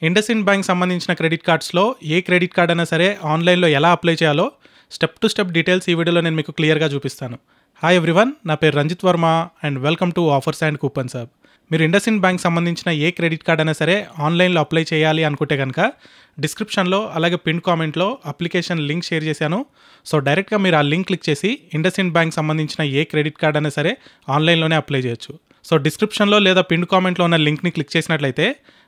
IndusInd bank సంబంధించిన credit కార్డ్స్లో ఏ credit card అయినా సరే ఆన్లైన్లో ఎలా అప్లై చేయాలో స్టెప్ టు స్టెప్ డీటెయిల్స్ ఈ వీడియోలో నేను మీకు క్లియర్గా చూపిస్తాను. హాయ్ ఎవ్రీవన్, నా పేరు Ranjith Varma and welcome to offers and coupons hub. మీరు ఇండస్ఇండ్ బ్యాంక్ సంబంధించిన ఏ క్రెడిట్ కార్డ్ అయినా సరే ఆన్లైన్లో అప్లై చేయాలి అనుకుంటే కనుక డిస్క్రిప్షన్లో అలాగే పిన్ కామెంట్లో అప్లికేషన్ లింక్ షేర్ చేశాను. సో డైరెక్ట్గా మీరు ఆ లింక్ క్లిక్ చేసి ఇండస్ఇండ్ బ్యాంక్ సంబంధించిన ఏ క్రెడిట్ కార్డ్ అయినా సరే ఆన్లైన్లోనే అప్లై చేయొచ్చు. సో డిస్క్రిప్షన్లో లేదా పిన్ కామెంట్లో ఉన్న లింక్ని క్లిక్ చేసినట్లయితే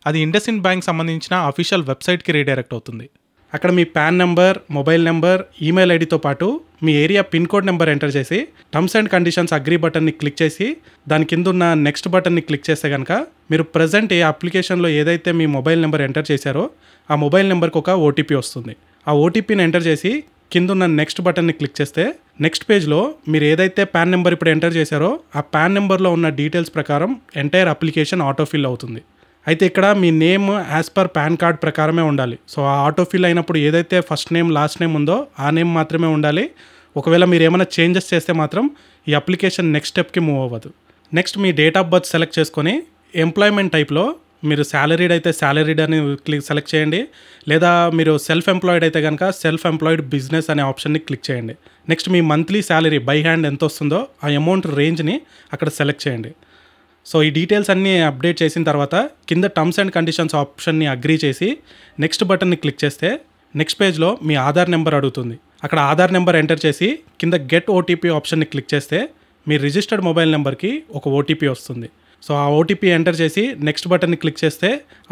అది ఇండస్ఇండ్ బ్యాంక్ సంబంధించిన అఫీషియల్ వెబ్సైట్కి రీడైరెక్ట్ అవుతుంది. అక్కడ మీ PAN number, mobile number, email ఐడితో పాటు మీ area pin code number enter చేసి టర్మ్స్ అండ్ కండిషన్స్ అగ్రీ బటన్ని క్లిక్ చేసి దాని కింద ఉన్న నెక్స్ట్ బటన్ని క్లిక్ చేస్తే కనుక మీరు ప్రజెంట్ ఏ అప్లికేషన్లో ఏదైతే మీ మొబైల్ నెంబర్ ఎంటర్ చేశారో ఆ మొబైల్ నెంబర్కి ఒక ఓటీపీ వస్తుంది. ఆ ఓటీపీని ఎంటర్ చేసి కింద ఉన్న నెక్స్ట్ బటన్ని క్లిక్ చేస్తే నెక్స్ట్ పేజ్లో మీరు ఏదైతే పాన్ నెంబర్ ఇప్పుడు ఎంటర్ చేశారో ఆ పాన్ నెంబర్లో ఉన్న డీటెయిల్స్ ప్రకారం ఎంటైర్ అప్లికేషన్ ఆటోఫిల్ అవుతుంది. అయితే ఇక్కడ మీ name as per PAN card ప్రకారమే ఉండాలి. సో ఆ ఆటోఫిల్ అయినప్పుడు ఏదైతే ఫస్ట్ నేమ్ లాస్ట్ నేమ్ ఉందో ఆ నేమ్ మాత్రమే ఉండాలి. ఒకవేళ మీరు ఏమైనా చేంజెస్ చేస్తే మాత్రం ఈ అప్లికేషన్ నెక్స్ట్ స్టెప్కి మూవ్ అవ్వదు. Next me date of birth select చేసుకొని ఎంప్లాయ్మెంట్ టైప్లో మీరు శాలరీడ్ అయితే శాలరీడ్ అని సెలెక్ట్ చేయండి, లేదా మీరు సెల్ఫ్ ఎంప్లాయిడ్ అయితే కనుక సెల్ఫ్ ఎంప్లాయిడ్ బిజినెస్ అనే ఆప్షన్ని క్లిక్ చేయండి. Next me monthly salary by hand ఎంత వస్తుందో ఆ అమౌంట్ రేంజ్ని అక్కడ సెలెక్ట్ చేయండి. సో ఈ డీటెయిల్స్ అన్నీ అప్డేట్ చేసిన తర్వాత కింద టర్మ్స్ అండ్ కండిషన్స్ ఆప్షన్ని అగ్రీ చేసి నెక్స్ట్ బటన్ని క్లిక్ చేస్తే నెక్స్ట్ పేజ్లో మీ ఆధార్ నెంబర్ అడుగుతుంది. అక్కడ ఆధార్ నెంబర్ ఎంటర్ చేసి కింద గెట్ ఓటీపీ ఆప్షన్ని క్లిక్ చేస్తే మీ రిజిస్టర్డ్ మొబైల్ నెంబర్కి ఒక ఓటీపీ వస్తుంది. సో ఆ ఓటీపీ ఎంటర్ చేసి నెక్స్ట్ బటన్ని క్లిక్ చేస్తే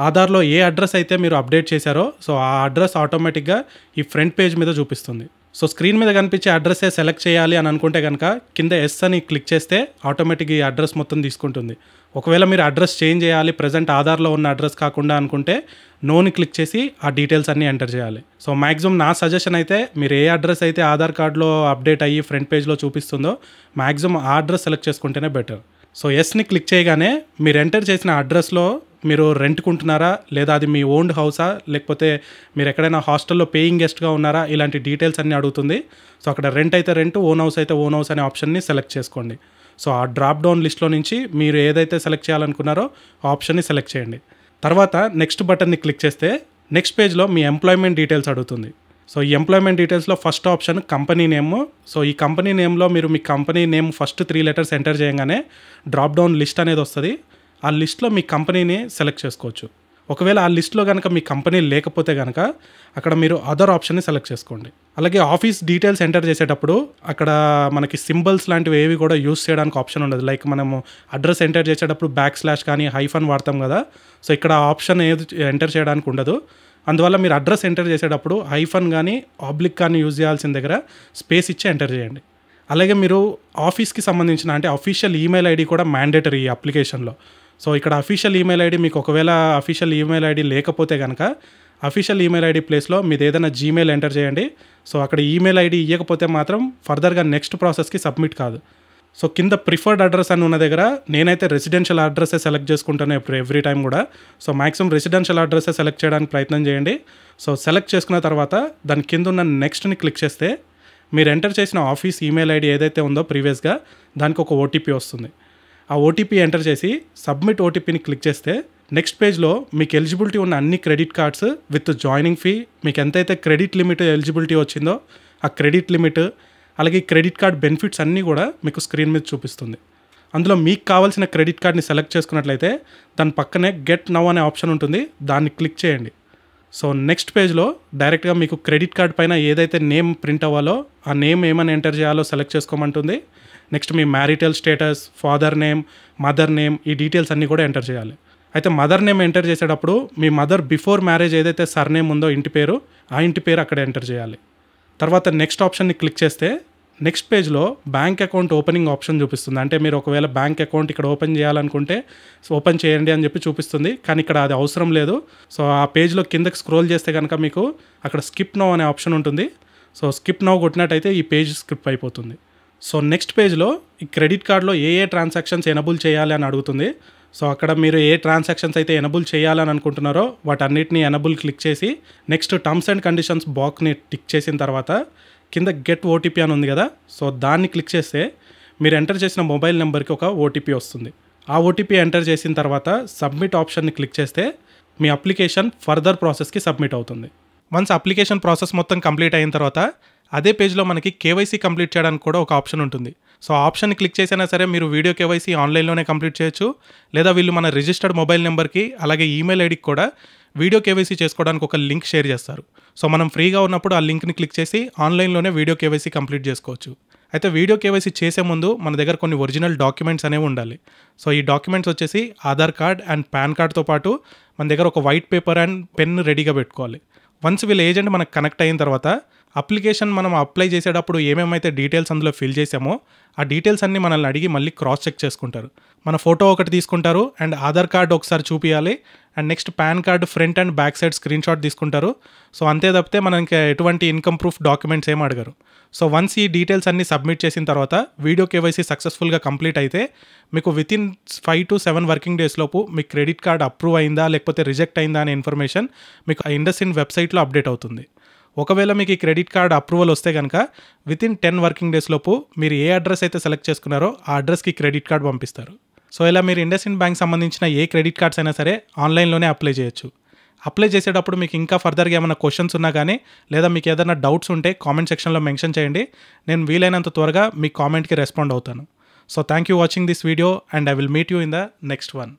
ఆధార్లో ఏ అడ్రస్ అయితే మీరు అప్డేట్ చేశారో సో ఆ అడ్రస్ ఆటోమేటిక్గా ఈ ఫ్రంట్ పేజ్ మీద చూపిస్తుంది. సో స్క్రీన్ మీద కనిపించే అడ్రస్సే సెలెక్ట్ చేయాలి అని అనుకుంటే కనుక కింద ఎస్ అని క్లిక్ చేస్తే ఆటోమేటిక్గా ఈ అడ్రస్ మొత్తం తీసుకుంటుంది. ఒకవేళ మీరు అడ్రస్ చేంజ్ చేయాలి, ప్రజెంట్ ఆధార్లో ఉన్న అడ్రస్ కాకుండా అనుకుంటే నోని క్లిక్ చేసి ఆ డీటెయిల్స్ అన్నీ ఎంటర్ చేయాలి. సో మ్యాక్సిమం నా సజెషన్ అయితే మీరు ఏ అడ్రస్ అయితే ఆధార్ కార్డులో అప్డేట్ అయ్యి ఫ్రంట్ పేజ్లో చూపిస్తుందో మ్యాక్సిమం ఆ అడ్రస్ సెలెక్ట్ చేసుకుంటేనే బెటర్. సో ఎస్ని క్లిక్ చేయగానే మీరు ఎంటర్ చేసిన అడ్రస్లో మీరు రెంట్కుంటున్నారా, లేదా అది మీ ఓన్డ్ హౌసా, లేకపోతే మీరు ఎక్కడైనా హాస్టల్లో పేయింగ్ గెస్ట్గా ఉన్నారా, ఇలాంటి డీటెయిల్స్ అన్నీ అడుగుతుంది. సో అక్కడ రెంట్ అయితే రెంట్, ఓన్ హౌస్ అయితే ఓన్ హౌస్ అనే ఆప్షన్ని సెలెక్ట్ చేసుకోండి. సో ఆ డ్రాప్ డౌన్ లిస్ట్లో నుంచి మీరు ఏదైతే సెలెక్ట్ చేయాలనుకున్నారో ఆ ఆప్షన్ని సెలెక్ట్ చేయండి. తర్వాత నెక్స్ట్ బటన్ని క్లిక్ చేస్తే నెక్స్ట్ పేజ్లో మీ ఎంప్లాయ్మెంట్ డీటెయిల్స్ అడుగుతుంది. సో ఈ ఎంప్లాయ్మెంట్ డీటెయిల్స్లో first option company name. So ఈ కంపెనీ నేమ్లో మీరు మీ company name first 3 letters enter చేయగానే డ్రాప్ డౌన్ లిస్ట్ అనేది వస్తుంది. ఆ లిస్ట్లో మీ కంపెనీని సెలెక్ట్ చేసుకోవచ్చు. ఒకవేళ ఆ లిస్ట్లో కనుక మీ కంపెనీ లేకపోతే కనుక అక్కడ మీరు అదర్ ఆప్షన్ని సెలెక్ట్ చేసుకోండి. అలాగే ఆఫీస్ డీటెయిల్స్ ఎంటర్ చేసేటప్పుడు అక్కడ మనకి సింబల్స్ లాంటివి ఏవి కూడా యూస్ చేయడానికి ఆప్షన్ ఉండదు. లైక్ మనము అడ్రస్ ఎంటర్ చేసేటప్పుడు / కానీ హైఫన్ వాడతాం కదా, సో ఇక్కడ ఆప్షన్ ఏది ఎంటర్ చేయడానికి ఉండదు. అందువల్ల మీరు అడ్రస్ ఎంటర్ చేసేటప్పుడు హైఫన్ కానీ ఆబ్లిక్ కానీ యూజ్ చేయాల్సిన దగ్గర స్పేస్ ఇచ్చి ఎంటర్ చేయండి. అలాగే మీరు ఆఫీస్కి సంబంధించిన అంటే అఫీషియల్ ఈమెయిల్ ఐడి కూడా మ్యాండేటరీ ఈ అప్లికేషన్లో. సో ఇక్కడ అఫీషియల్ ఈమెయిల్ ఐడి మీకు ఒకవేళ అఫీషియల్ ఈమెయిల్ ఐడి లేకపోతే కనుక అఫీషియల్ ఈమెయిల్ ఐడి ప్లేస్లో మీది ఏదైనా జీమెయిల్ ఎంటర్ చేయండి. సో అక్కడ ఈమెయిల్ ఐడి ఇవ్వకపోతే మాత్రం ఫర్దర్గా నెక్స్ట్ ప్రాసెస్కి సబ్మిట్ కాదు. సో కింద ప్రిఫర్డ్ అడ్రస్ అని ఉన్న దగ్గర నేనైతే రెసిడెన్షియల్ అడ్రస్సే సెలెక్ట్ చేసుకుంటాను ఎవ్రీ టైం కూడా. సో మ్యాక్సిమం రెసిడెన్షియల్ అడ్రస్సే సెలెక్ట్ చేయడానికి ప్రయత్నం చేయండి. సో సెలెక్ట్ చేసుకున్న తర్వాత దాని కింద ఉన్న నెక్స్ట్ని క్లిక్ చేస్తే మీరు ఎంటర్ చేసిన ఆఫీస్ ఈమెయిల్ ఐడి ఏదైతే ఉందో ప్రీవియస్గా దానికి ఒక ఓటీపీ వస్తుంది. ఆ ఓటీపీ ఎంటర్ చేసి సబ్మిట్ ఓటీపీని క్లిక్ చేస్తే నెక్స్ట్ పేజ్లో మీకు ఎలిజిబిలిటీ ఉన్న అన్ని credit cards with joining fee, మీకు ఎంతైతే క్రెడిట్ లిమిట్ ఎలిజిబిలిటీ వచ్చిందో ఆ క్రెడిట్ లిమిట్, అలాగే క్రెడిట్ కార్డ్ బెనిఫిట్స్ అన్నీ కూడా మీకు స్క్రీన్ మీద చూపిస్తుంది. అందులో మీకు కావాల్సిన క్రెడిట్ కార్డ్ని సెలెక్ట్ చేసుకున్నట్లయితే దాని పక్కనే గెట్ నౌ అనే ఆప్షన్ ఉంటుంది, దాన్ని క్లిక్ చేయండి. సో నెక్స్ట్ పేజ్లో డైరెక్ట్గా మీకు క్రెడిట్ కార్డ్ పైన ఏదైతే నేమ్ ప్రింట్ అవ్వాలో ఆ నేమ్ ఏమని ఎంటర్ చేయాలో సెలెక్ట్ చేసుకోమంటుంది. నెక్స్ట్ మీ marital status, father name, mother name, ఈ డీటెయిల్స్ అన్నీ కూడా ఎంటర్ చేయాలి. అయితే మదర్ నేమ్ ఎంటర్ చేసేటప్పుడు మీ మదర్ బిఫోర్ మ్యారేజ్ ఏదైతే సర్నేమ్ ఉందో ఇంటి పేరు, ఆ ఇంటి పేరు అక్కడ ఎంటర్ చేయాలి. తర్వాత నెక్స్ట్ ఆప్షన్ని క్లిక్ చేస్తే నెక్స్ట్ పేజ్లో బ్యాంక్ అకౌంట్ ఓపెనింగ్ ఆప్షన్ చూపిస్తుంది. అంటే మీరు ఒకవేళ బ్యాంక్ అకౌంట్ ఇక్కడ ఓపెన్ చేయాలనుకుంటే ఓపెన్ చేయండి అని చెప్పి చూపిస్తుంది, కానీ ఇక్కడ అది అవసరం లేదు. సో ఆ పేజ్లో కిందకి స్క్రోల్ చేస్తే కనుక మీకు అక్కడ స్కిప్ నౌ అనే ఆప్షన్ ఉంటుంది. సో స్కిప్ నౌ కొట్టినట్టయితే ఈ పేజ్ స్కిప్ అయిపోతుంది. సో నెక్స్ట్ పేజ్లో ఈ క్రెడిట్ కార్డ్లో ఏ ట్రాన్సాక్షన్స్ ఎనబుల్ చేయాలి అని అడుగుతుంది. సో అక్కడ మీరు ఏ ట్రాన్సాక్షన్స్ అయితే ఎనబుల్ చేయాలని అనుకుంటున్నారో వాటన్నిటిని ఎనబుల్ క్లిక్ చేసి నెక్స్ట్ టర్మ్స్ అండ్ కండిషన్స్ బాక్స్ని టిక్ చేసిన తర్వాత కింద గెట్ ఓటీపీ అని ఉంది కదా, సో దాన్ని క్లిక్ చేస్తే మీరు ఎంటర్ చేసిన మొబైల్ నెంబర్కి ఒక ఓటీపీ వస్తుంది. ఆ ఓటీపీ ఎంటర్ చేసిన తర్వాత సబ్మిట్ ఆప్షన్ని క్లిక్ చేస్తే మీ అప్లికేషన్ ఫర్దర్ ప్రాసెస్కి సబ్మిట్ అవుతుంది. వన్స్ అప్లికేషన్ ప్రాసెస్ మొత్తం కంప్లీట్ అయిన తర్వాత అదే పేజ్లో మనకి కేవైసీ కంప్లీట్ చేయడానికి కూడా ఒక ఆప్షన్ ఉంటుంది. సో ఆ ఆప్షన్ని క్లిక్ చేసినా సరే మీరు వీడియో కేవైసీ ఆన్లైన్లోనే కంప్లీట్ చేయొచ్చు, లేదా వీళ్ళు మన రిజిస్టర్డ్ మొబైల్ నెంబర్కి అలాగే ఈమెయిల్ ఐడికి కూడా వీడియో కేవైసీ చేసుకోవడానికి ఒక లింక్ షేర్ చేస్తారు. సో మనం ఫ్రీగా ఉన్నప్పుడు ఆ లింక్ని క్లిక్ చేసి ఆన్లైన్లోనే వీడియో కేవైసీ కంప్లీట్ చేసుకోవచ్చు. అయితే వీడియో కేవైసీ చేసే ముందు మన దగ్గర కొన్ని ఒరిజినల్ డాక్యుమెంట్స్ అనేవి ఉండాలి. సో ఈ డాక్యుమెంట్స్ వచ్చేసి ఆధార్ కార్డ్ అండ్ పాన్ కార్డ్తో పాటు మన దగ్గర ఒక వైట్ పేపర్ అండ్ పెన్ రెడీగా పెట్టుకోవాలి. వన్స్ వీళ్ళ ఏజెంట్ మనకు కనెక్ట్ అయిన తర్వాత అప్లికేషన్ మనం అప్లై చేసేటప్పుడు ఏమేమైతే డీటెయిల్స్ అందులో ఫిల్ చేసామో ఆ డీటెయిల్స్ అన్నీ మనల్ని అడిగి మళ్ళీ క్రాస్ చెక్ చేసుకుంటారు. మన ఫోటో ఒకటి తీసుకుంటారు అండ్ ఆధార్ కార్డ్ ఒకసారి చూపించాలి and next pan card front and back side screen shot తీసుకుంటారు. సో అంతే తప్పితే మనకి ఎటువంటి ఇన్కమ్ ప్రూఫ్ డాక్యుమెంట్స్ ఏం అడగరు. సో వన్స్ ఈ డీటెయిల్స్ అన్నీ సబ్మిట్ చేసిన తర్వాత వీడియో కేవైసీ సక్సెస్ఫుల్గా కంప్లీట్ అయితే మీకు వితిన్ 5 to 7 వర్కింగ్ డేస్ లోపు మీ క్రెడిట్ కార్డ్ అప్రూవ్ అయిందా లేకపోతే రిజెక్ట్ అయిందా అనే ఇన్ఫర్మేషన్ మీకు IndusInd వెబ్సైట్లో అప్డేట్ అవుతుంది. ఒకవేళ మీకు ఈ క్రెడిట్ కార్డ్ అప్రూవల్ వస్తే కనుక వితిన్ 10 వర్కింగ్ డేస్ లోపు మీరు ఏ అడ్రస్ అయితే సెలెక్ట్ చేసుకున్నారో ఆ అడ్రస్కి క్రెడిట్ కార్డ్ పంపిస్తారు. సో ఇలా మీరు IndusInd బ్యాంక్ సంబంధించిన ఏ క్రెడిట్ కార్డ్స్ అయినా సరే ఆన్లైన్లోనే అప్లై చేయొచ్చు. అప్లై చేసేటప్పుడు మీకు ఇంకా ఫర్దర్గా ఏమైనా క్వశ్చన్స్ ఉన్నా కానీ లేదా మీకు ఏదైనా డౌట్స్ ఉంటే కామెంట్ సెక్షన్లో మెన్షన్ చేయండి. నేను వీలైనంత త్వరగా మీ కామెంట్కి రెస్పాండ్ అవుతాను. So thank you watching this video and I will meet you in the next one.